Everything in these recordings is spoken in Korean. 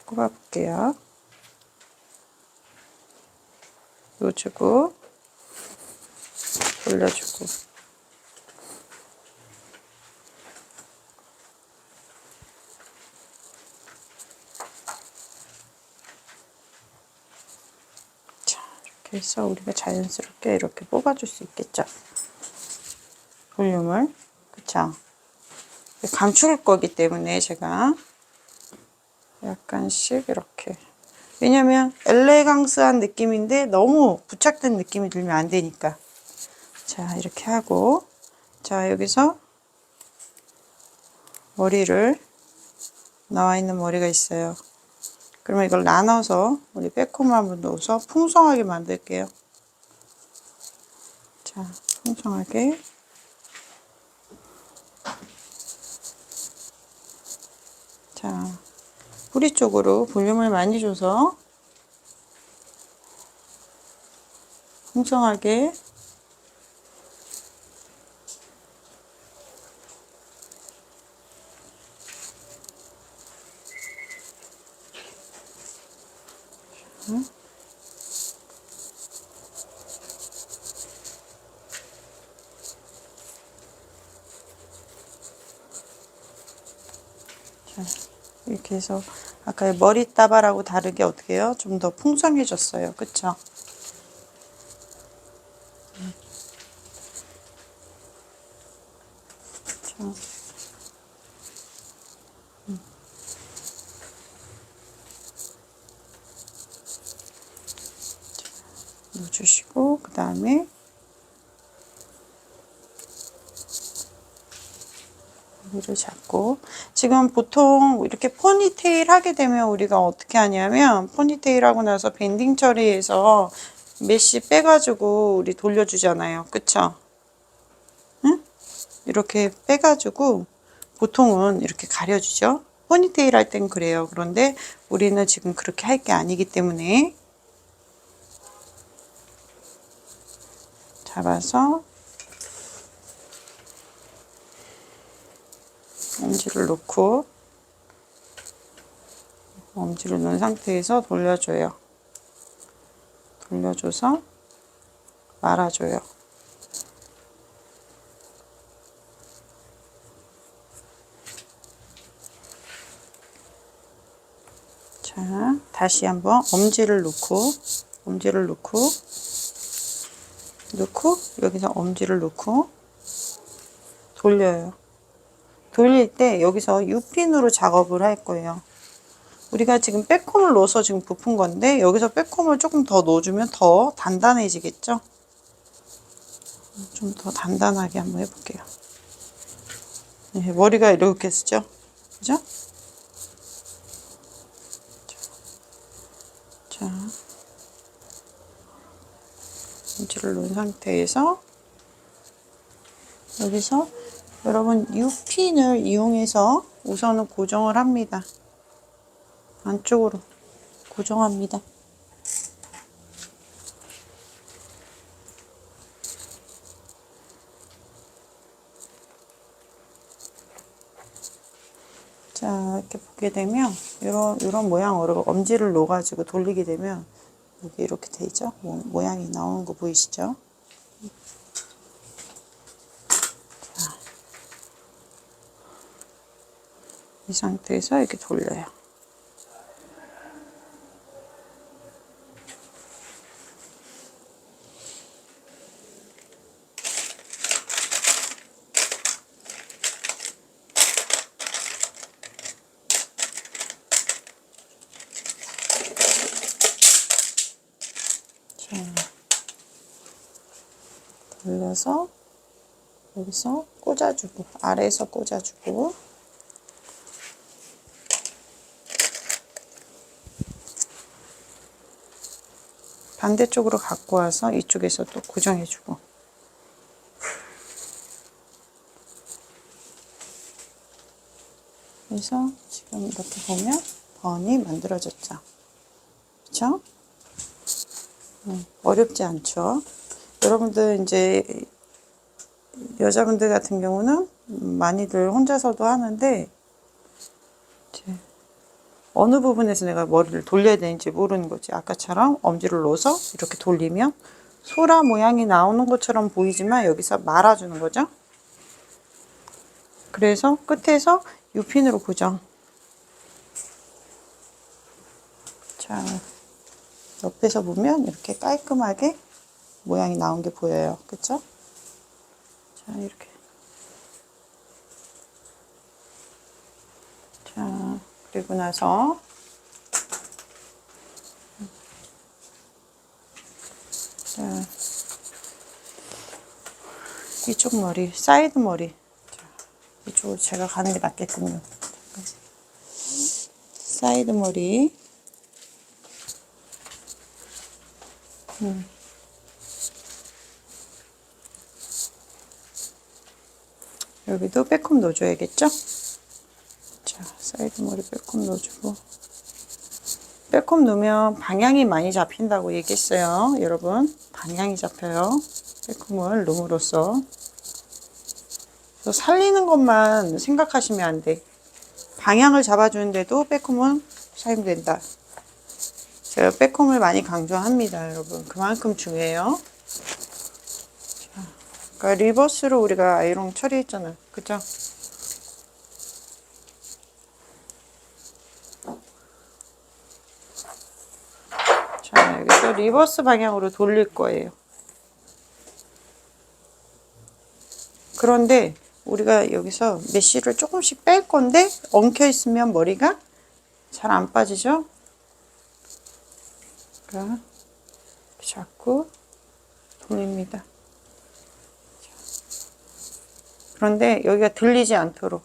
꼽아볼게요. 놓주고 돌려주고. 자, 이렇게 해서 우리가 자연스럽게 이렇게 뽑아줄 수 있겠죠. 볼륨을. 그쵸? 감출 거기 때문에 제가 약간씩 이렇게. 왜냐면 엘레강스한 느낌인데 너무 부착된 느낌이 들면 안 되니까. 자, 이렇게 하고. 자, 여기서 머리를, 나와 있는 머리가 있어요. 그러면 이걸 나눠서 우리 백홈을 한번 넣어서 풍성하게 만들게요. 자, 풍성하게. 자, 뿌리 쪽으로 볼륨을 많이 줘서 풍성하게. 자, 이렇게 해서 아까 머리 따발하고 다르게 어떻게 해요? 좀 더 풍성해졌어요. 그쵸? 자, 넣어주시고, 그 다음에 여기를 잡고. 지금 보통 이렇게 포니테일 하게 되면 우리가 어떻게 하냐면, 포니테일 하고 나서 밴딩 처리해서 메쉬 빼가지고 우리 돌려주잖아요. 그쵸? 응? 이렇게 빼가지고 보통은 이렇게 가려주죠. 포니테일 할 땐 그래요. 그런데 우리는 지금 그렇게 할 게 아니기 때문에 잡아서 엄지를 놓고, 엄지를 놓은 상태에서 돌려줘요. 돌려줘서 말아줘요. 자, 다시 한번 엄지를 놓고, 엄지를 놓고, 여기서 엄지를 놓고 돌려요. 돌릴 때 여기서 U핀으로 작업을 할 거예요. 우리가 지금 백홈을 넣어서 지금 부푼 건데 여기서 백홈을 조금 더 넣어주면 더 단단해지겠죠? 좀 더 단단하게 한번 해볼게요. 네, 머리가 이렇게 쓰죠? 그죠? 자, 엄지를 놓은 상태에서 여기서 여러분 U핀을 이용해서 우선은 고정을 합니다. 안쪽으로 고정합니다. 자, 이렇게 보게 되면 이런 모양으로 엄지를 놓아가지고 돌리게 되면 여기 이렇게 되죠? 모양이 나오는 거 보이시죠? 자, 이 상태에서 이렇게 돌려요. 자, 돌려서 여기서 꽂아주고, 아래에서 꽂아주고, 반대쪽으로 갖고 와서 이쪽에서 또 고정해주고. 그래서 지금 이렇게 보면 번이 만들어졌죠. 그쵸? 어렵지 않죠? 여러분들 이제 여자분들 같은 경우는 많이들 혼자서도 하는데 이제 어느 부분에서 내가 머리를 돌려야 되는지 모르는 거지. 아까처럼 엄지를 넣어서 이렇게 돌리면 소라 모양이 나오는 것처럼 보이지만 여기서 말아주는 거죠. 그래서 끝에서 U핀으로 고정. 자, 옆에서 보면 이렇게 깔끔하게 모양이 나온 게 보여요. 그쵸? 자, 이렇게. 자, 그리고 나서 자, 이쪽 머리, 사이드 머리. 자, 이쪽으로 제가 가는 게 낫겠군요. 사이드 머리. 여기도 백홈 넣어줘야겠죠? 자, 사이드 머리 백홈 넣어주고. 백홈 넣으면 방향이 많이 잡힌다고 얘기했어요. 여러분, 방향이 잡혀요. 백홈을 넣음으로써. 그래서 살리는 것만 생각하시면 안 돼. 방향을 잡아주는데도 백홈은 사용된다. 제가 백홈을 많이 강조합니다, 여러분. 그만큼 중요해요. 자, 그러니까 리버스로 우리가 아이롱 처리했잖아요. 그죠? 자, 여기서 리버스 방향으로 돌릴 거예요. 그런데 우리가 여기서 메쉬를 조금씩 뺄 건데 엉켜 있으면 머리가 잘 안 빠지죠? 그러니까 잡고 돌립니다. 그런데 여기가 들리지 않도록.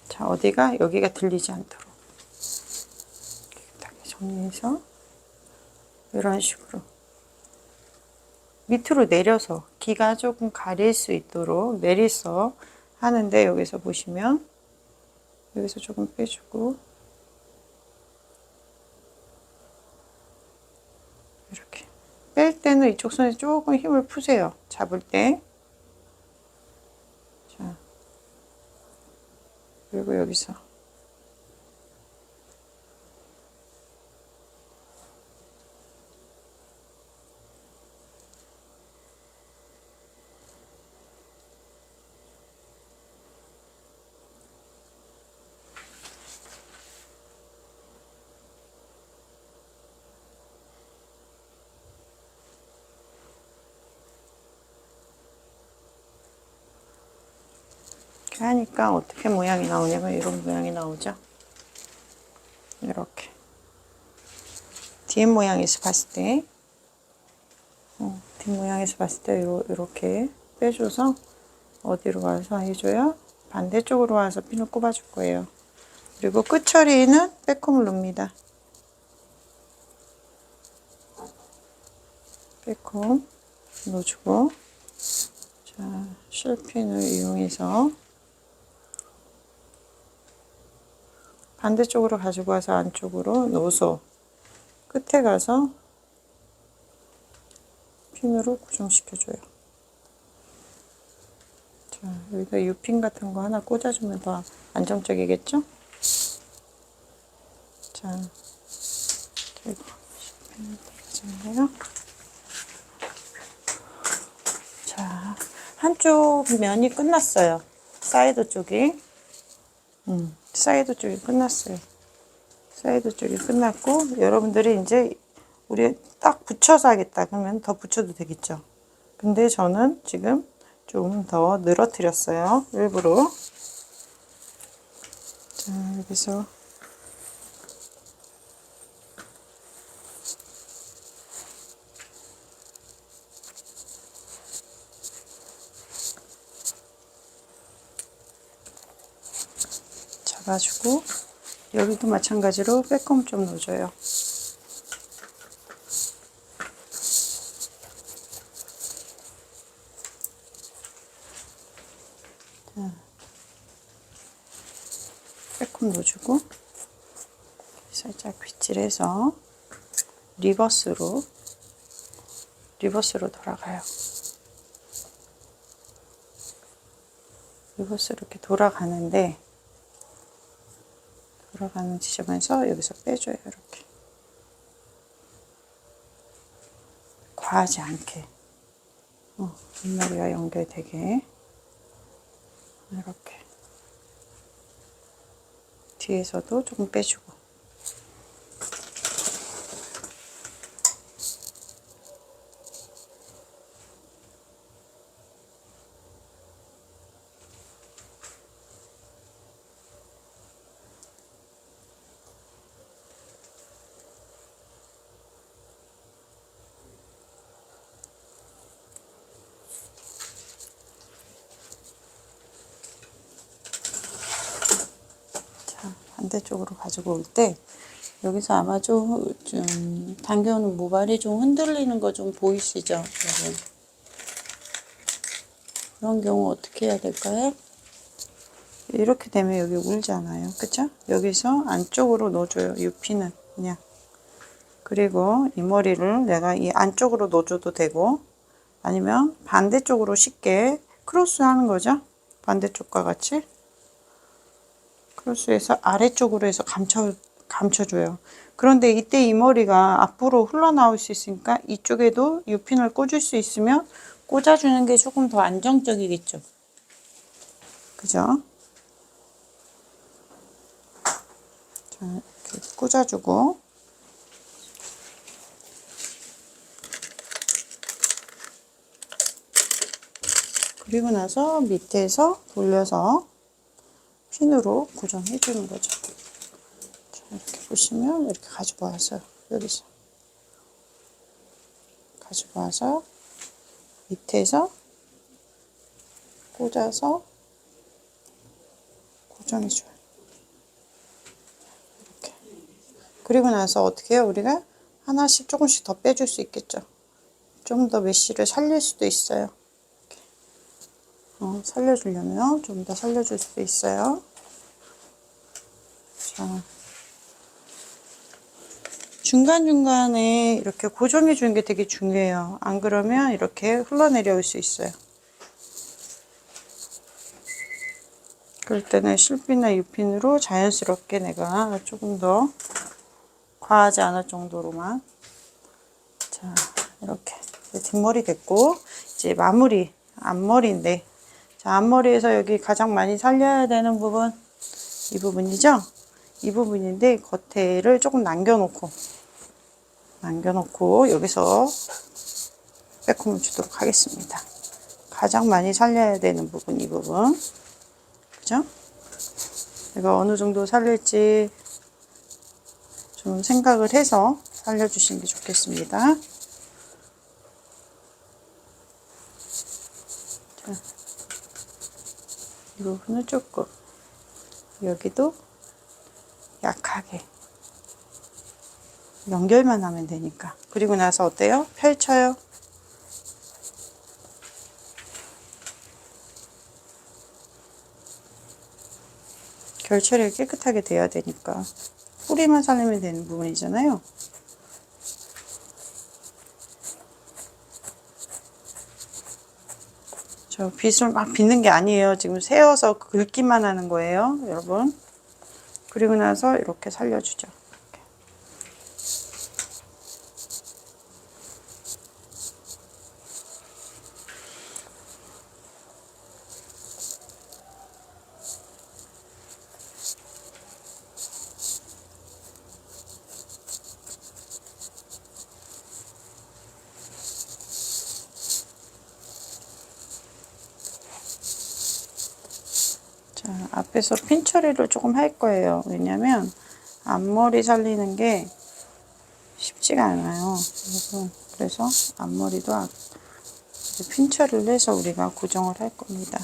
자, 어디가? 여기가 들리지 않도록. 깨끗하게 정리해서 이런 식으로 밑으로 내려서 기가 조금 가릴 수 있도록 내리서 하는데 여기서 보시면 여기서 조금 빼주고 이렇게 뺄 때는 이쪽 손에 조금 힘을 푸세요. 잡을 때. 자, 그리고 여기서 이렇게 하니까 어떻게 모양이 나오냐면 이런 모양이 나오죠. 이렇게 뒷 모양에서 봤을 때 뒷모양에서 봤을 때 이렇게 빼줘서 어디로 와서 해줘요? 반대쪽으로 와서 핀을 꼽아줄 거예요. 그리고 끝 처리는 백홈을 넣습니다. 백홈 넣어주고 자, 실핀을 이용해서 반대쪽으로 가지고 와서 안쪽으로 넣어서 끝에 가서 핀으로 고정시켜줘요. 자, 여기다 U핀 같은 거 하나 꽂아주면 더 안정적이겠죠? 자, 그리고 핀을 떨어지네요. 자, 한쪽 면이 끝났어요. 사이드 쪽이. 사이드 쪽이 끝났어요. 사이드 쪽이 끝났고, 여러분들이 이제 우리 딱 붙여서 하겠다. 그러면 더 붙여도 되겠죠. 근데 저는 지금 좀 더 늘어뜨렸어요. 일부러. 자, 여기서 잡아주고 여기도 마찬가지로 백홈 좀 넣어줘요. 자, 백홈 넣어주고 살짝 빗질해서 리버스로 돌아가요. 리버스로 이렇게 돌아가는데 돌아가는 지점에서 여기서 빼줘요. 이렇게 과하지 않게 윗머리와 연결되게 이렇게 뒤에서도 조금 빼주고. 반대쪽으로 가지고 올 때 여기서 아마 좀 당겨오는 모발이 좀 흔들리는 거 좀 보이시죠? 여러분? 그런 경우 어떻게 해야 될까요? 이렇게 되면 여기 울잖아요. 그쵸? 여기서 안쪽으로 넣어줘요. 유피는 그냥. 그리고 이 머리를 내가 이 안쪽으로 넣어줘도 되고 아니면 반대쪽으로 쉽게 크로스 하는 거죠. 반대쪽과 같이. 크로스해서 아래쪽으로 해서 감춰줘요. 그런데 이때 이 머리가 앞으로 흘러나올 수 있으니까 이쪽에도 유핀을 꽂을 수 있으면 꽂아주는 게 조금 더 안정적이겠죠. 그죠? 자, 이렇게 꽂아주고 그리고 나서 밑에서 돌려서 핀으로 고정해 주는 거죠. 자, 이렇게 보시면 이렇게 가지고 와서 여기서 가지고 와서 밑에서 꽂아서 고정해 줘요. 이렇게. 그리고 나서 어떻게 해요? 우리가 하나씩 조금씩 더 빼줄 수 있겠죠. 좀 더 메쉬를 살릴 수도 있어요. 살려주려면 좀 더 살려줄 수도 있어요. 자, 중간중간에 이렇게 고정해 주는 게 되게 중요해요. 안 그러면 이렇게 흘러내려올 수 있어요. 그럴 때는 실핀이나 유핀으로 자연스럽게 내가 조금 더 과하지 않을 정도로만. 자, 이렇게 뒷머리 됐고 이제 마무리 앞머리인데, 자, 앞머리에서 여기 가장 많이 살려야 되는 부분 이 부분이죠. 이 부분인데 겉에를 조금 남겨놓고 여기서 빼꼼을 주도록 하겠습니다. 가장 많이 살려야 되는 부분 이 부분, 그죠? 내가 어느 정도 살릴지 좀 생각을 해서 살려주시는 게 좋겠습니다. 자, 이 부분은 조금, 여기도 약하게 연결만 하면 되니까. 그리고 나서 어때요? 펼쳐요. 결처리가 깨끗하게 돼야 되니까. 뿌리만 살리면 되는 부분이잖아요. 저 빗을 막 빗는 게 아니에요. 지금 세워서 긁기만 하는 거예요, 여러분. 그리고 나서 이렇게 살려주죠. 이렇게. 자, 앞에서 핀 처리를 조금 할 거예요. 왜냐면 앞머리 살리는 게 쉽지가 않아요. 그래서 앞머리도 핀 처리를 해서 우리가 고정을 할 겁니다.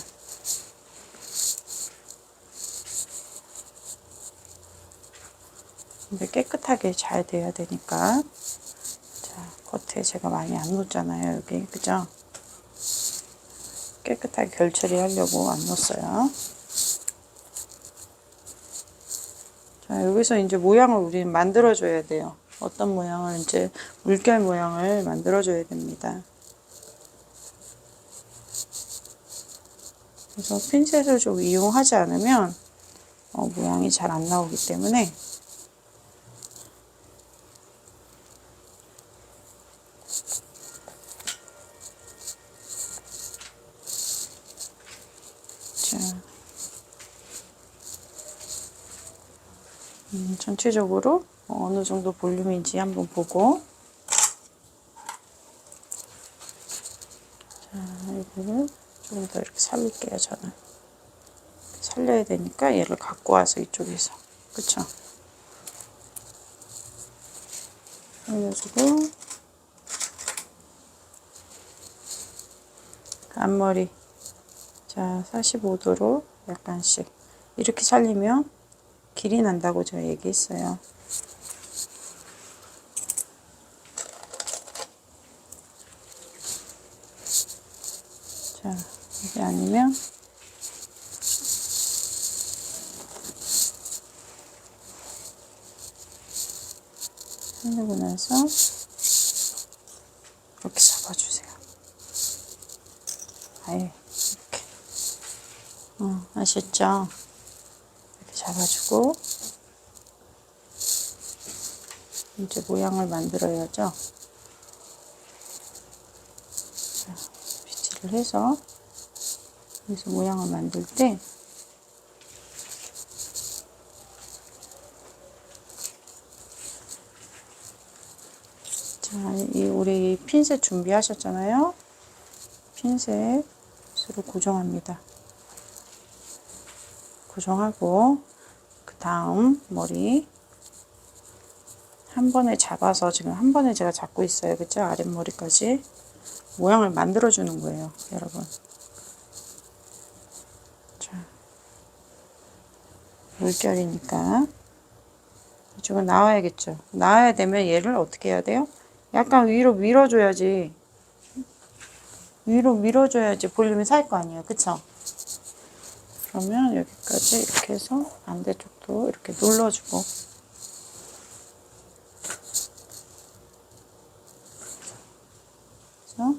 근데 깨끗하게 잘 돼야 되니까. 자, 겉에 제가 많이 안 놓잖아요, 여기. 그죠? 깨끗하게 결처리 하려고 안 놓았어요. 자, 여기서 이제 모양을 우리는 만들어줘야 돼요. 어떤 모양을, 이제 물결 모양을 만들어줘야 됩니다. 그래서 핀셋을 좀 이용하지 않으면 모양이 잘 안 나오기 때문에 자, 전체적으로 어느 정도 볼륨인지 한번 보고 자, 이거를 좀 더 이렇게 살릴게요. 저는 살려야 되니까 얘를 갖고 와서 이쪽에서 그쵸? 살려주고 앞머리 자 45도로 약간씩 이렇게 살리면 길이 난다고 제가 얘기했어요. 자 이게 아니면 살리고 나서 이렇게 잡아주세요. 아예 이렇게 아셨죠? 이렇게 잡아주고 이제 모양을 만들어야죠. 자, 빗질을 해서 여기서 모양을 만들 때 자, 우리 핀셋 준비하셨잖아요. 핀셋으로 고정합니다. 고정하고 그 다음 머리 한 번에 잡아서 지금 한 번에 제가 잡고 있어요. 그죠? 아랫머리까지 모양을 만들어 주는 거예요, 여러분. 자, 물결이니까 이쪽은 나와야겠죠. 나와야 되면 얘를 어떻게 해야 돼요? 약간 위로 밀어줘야지. 위로 밀어줘야지 볼륨이 살 거 아니에요. 그쵸? 그러면 여기까지 이렇게 해서 반대쪽도 이렇게 눌러주고 그래서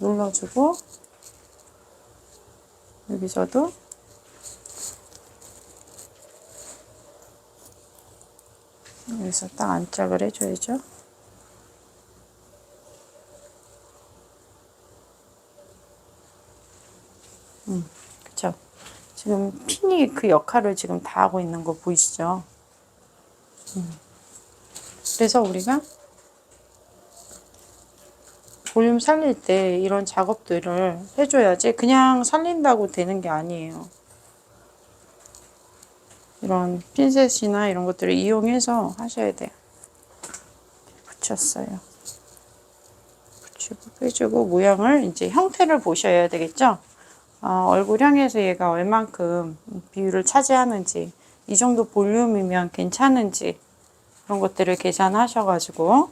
눌러주고 여기서도 여기서 딱 안짝을 해줘야죠. 그쵸? 지금 핀이 그 역할을 지금 다 하고 있는 거 보이시죠? 그래서 우리가 볼륨 살릴 때 이런 작업들을 해줘야지 그냥 살린다고 되는 게 아니에요. 이런 핀셋이나 이런 것들을 이용해서 하셔야 돼요. 붙였어요. 붙이고 빼주고 모양을 이제 형태를 보셔야 되겠죠? 얼굴 향해서 얘가 얼만큼 비율을 차지하는지 이 정도 볼륨이면 괜찮은지 그런 것들을 계산하셔가지고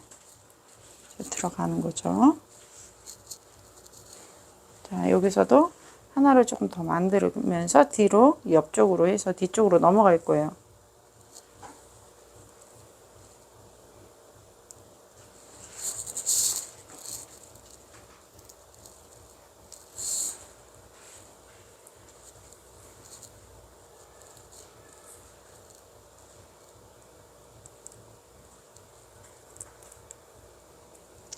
들어가는 거죠. 자, 여기서도 하나를 조금 더 만들면서 뒤로 옆쪽으로 해서 뒤쪽으로 넘어갈 거예요.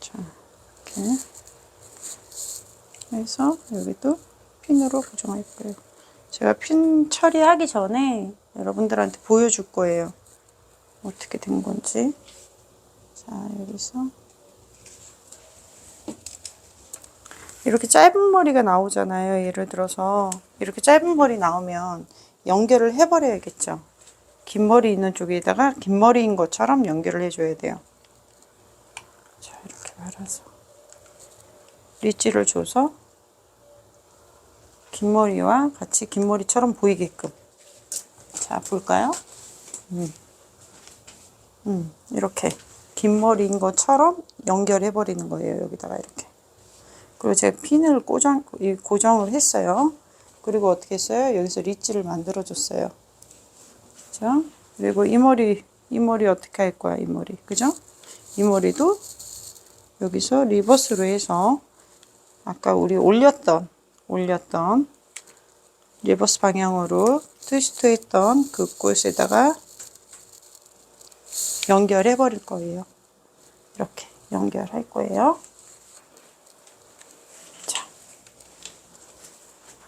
자, 이렇게 해서 여기도 핀으로 고정할 거예요. 제가 핀 처리하기 전에 여러분들한테 보여줄 거예요. 어떻게 된 건지. 자, 여기서 이렇게 짧은 머리가 나오잖아요. 예를 들어서 이렇게 짧은 머리 나오면 연결을 해버려야겠죠. 긴 머리 있는 쪽에다가 긴 머리인 것처럼 연결을 해줘야 돼요. 자, 이렇게 말아서 리치를 줘서 긴 머리와 같이 긴 머리처럼 보이게끔. 자, 볼까요? 이렇게 긴 머리인 것처럼 연결해 버리는 거예요. 여기다가 이렇게. 그리고 제가 핀을 고정을 했어요. 그리고 어떻게 했어요? 여기서 리치를 만들어 줬어요. 그죠? 그리고 이 머리 어떻게 할 거야? 이 머리. 그죠? 이 머리도 여기서 리버스로 해서 아까 우리 올렸던 리버스 방향으로 트위스트 했던 그 곳에다가 연결해 버릴 거예요. 이렇게 연결할 거예요. 자,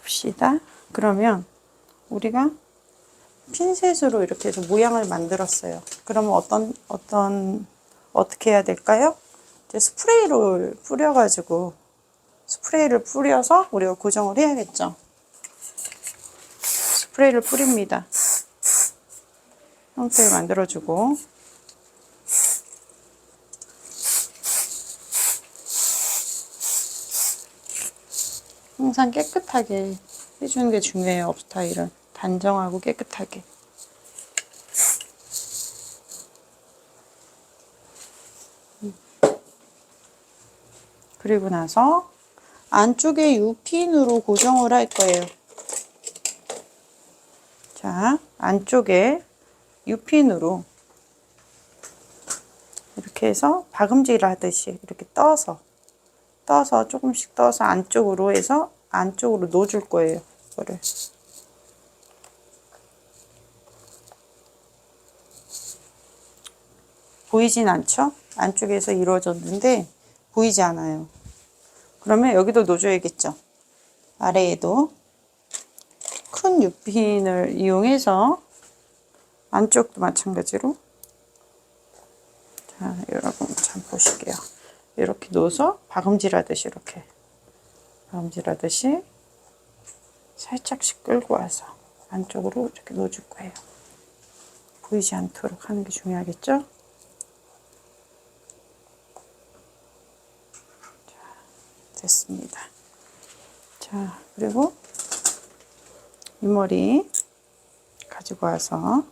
봅시다. 그러면 우리가 핀셋으로 이렇게 해서 모양을 만들었어요. 그러면 어떻게 해야 될까요? 이제 스프레이를 뿌려서 우리가 고정을 해야겠죠. 스프레이를 뿌립니다. 형태를 만들어주고, 항상 깨끗하게 해주는 게 중요해요. 업스타일은 단정하고 깨끗하게. 그리고 나서 안쪽에 U핀으로 고정을 할 거예요. 자, 안쪽에 U핀으로 이렇게 해서 박음질 하듯이 이렇게 떠서 조금씩 떠서 안쪽으로 해서 안쪽으로 넣어줄 거예요. 이거를. 보이진 않죠? 안쪽에서 이루어졌는데 보이지 않아요. 그러면 여기도 넣어줘야겠죠. 아래에도 큰 U핀을 이용해서 안쪽도 마찬가지로, 자, 여러분 참 보실게요. 이렇게 넣어서 박음질하듯이 살짝씩 끌고 와서 안쪽으로 이렇게 넣어줄 거예요. 보이지 않도록 하는 게 중요하겠죠? 자, 됐습니다. 자, 그리고 이 머리 가지고 와서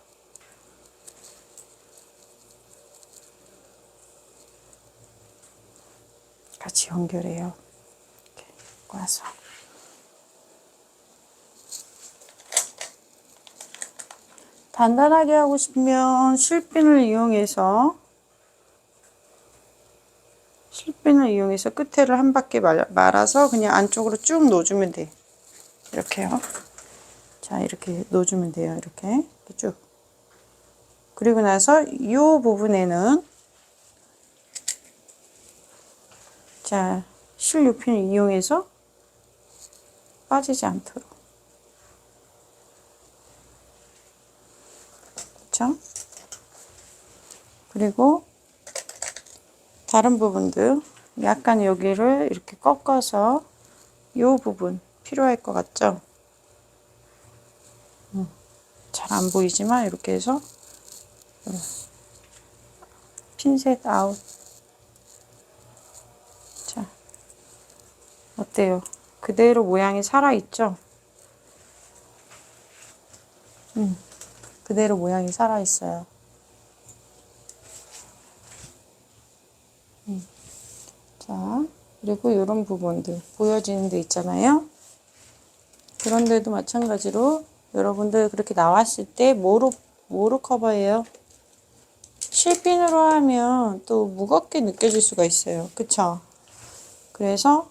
같이 연결해요. 이렇게 와서 단단하게 하고 싶으면 실핀을 이용해서 끝에를 한 바퀴 말아서 그냥 안쪽으로 쭉 넣어주면 돼. 이렇게요. 자, 이렇게 넣어주면 돼요. 이렇게 쭉. 그리고 나서 이 부분에는, 자, 실 U핀을 이용해서 빠지지 않도록. 그렇죠? 그리고 다른 부분도 약간 여기를 이렇게 꺾어서 이 부분 필요할 것 같죠? 잘 안 보이지만 이렇게 해서 핀셋 아웃. 자, 어때요? 그대로 모양이 살아있죠? 그대로 모양이 살아있어요. 자, 그리고 이런 부분들 보여지는 데 있잖아요. 그런 데도 마찬가지로 여러분들 그렇게 나왔을 때 뭐로 커버해요? 실핀으로 하면 또 무겁게 느껴질 수가 있어요. 그쵸? 그래서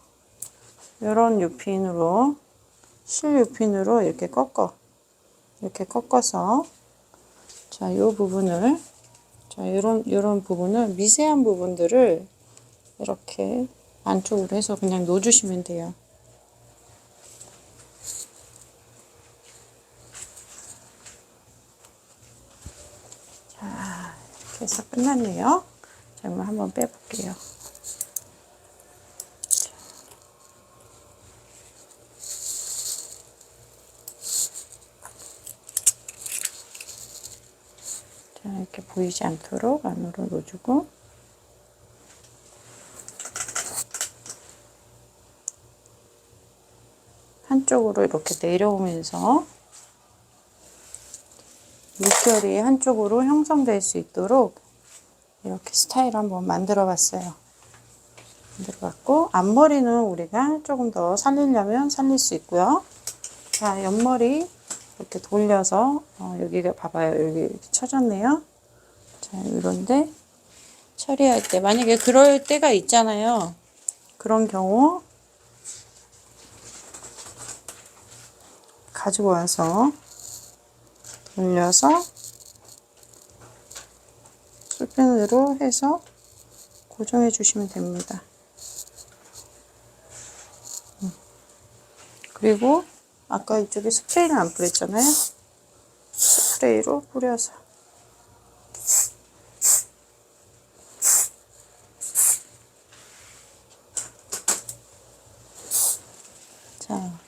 이런 U핀으로, 실 U핀으로 이렇게 꺾어서, 자, 요 부분을, 자, 요런 부분을, 미세한 부분들을 이렇게 안쪽으로 해서 그냥 넣어주시면 돼요. 자, 이렇게 해서 끝났네요. 자, 그럼 한번 빼볼게요. 자, 이렇게 보이지 않도록 안으로 넣어주고, 한쪽으로 이렇게 내려오면서 물결이 한쪽으로 형성될 수 있도록 이렇게 스타일 한번 만들어 봤어요. 만들어 봤고, 앞머리는 우리가 조금 더 살리려면 살릴 수 있고요. 자, 옆머리 이렇게 돌려서, 여기가 봐봐요. 여기 이렇게 쳐졌네요. 자, 이런데 처리할 때, 만약에 그럴 때가 있잖아요. 그런 경우 가지고 와서 돌려서 술펜으로 해서 고정해 주시면 됩니다. 그리고 아까 이쪽에 스프레이는 안 뿌렸잖아요. 스프레이로 뿌려서 자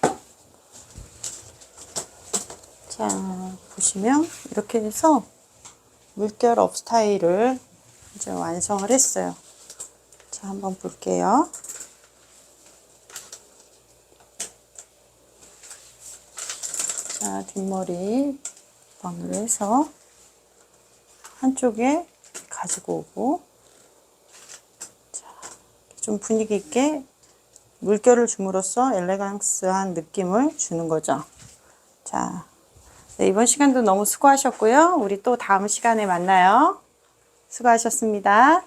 보시면 이렇게 해서 물결 업 스타일을 이제 완성을 했어요. 자, 한번 볼게요. 자, 뒷머리 번으로 해서 한쪽에 가지고 오고, 자, 좀 분위기 있게 물결을 줌으로써 엘레강스한 느낌을 주는 거죠. 자, 네, 이번 시간도 너무 수고하셨고요. 우리 또 다음 시간에 만나요. 수고하셨습니다.